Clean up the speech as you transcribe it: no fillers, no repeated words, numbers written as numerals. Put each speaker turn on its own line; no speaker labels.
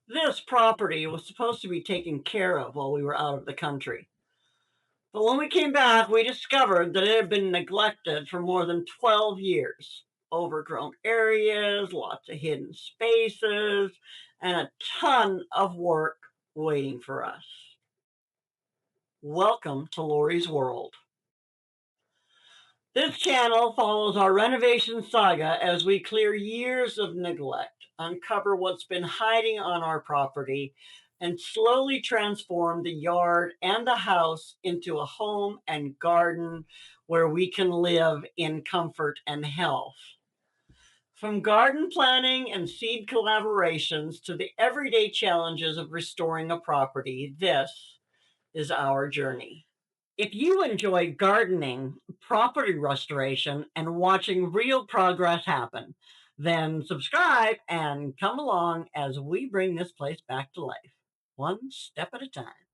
This property was supposed to be taken care of while we were out of the country. But when we came back, we discovered that it had been neglected for more than 12 years. Overgrown areas, lots of hidden spaces, and a ton of work waiting for us. Welcome to Lorrie's World. This channel follows our renovation saga as we clear years of neglect, uncover what's been hiding on our property, and slowly transform the yard and the house into a home and garden where we can live in comfort and health. From garden planning and seed collaborations to the everyday challenges of restoring a property, this is our journey. If you enjoy gardening, property restoration, and watching real progress happen, then subscribe and come along as we bring this place back to life, one step at a time.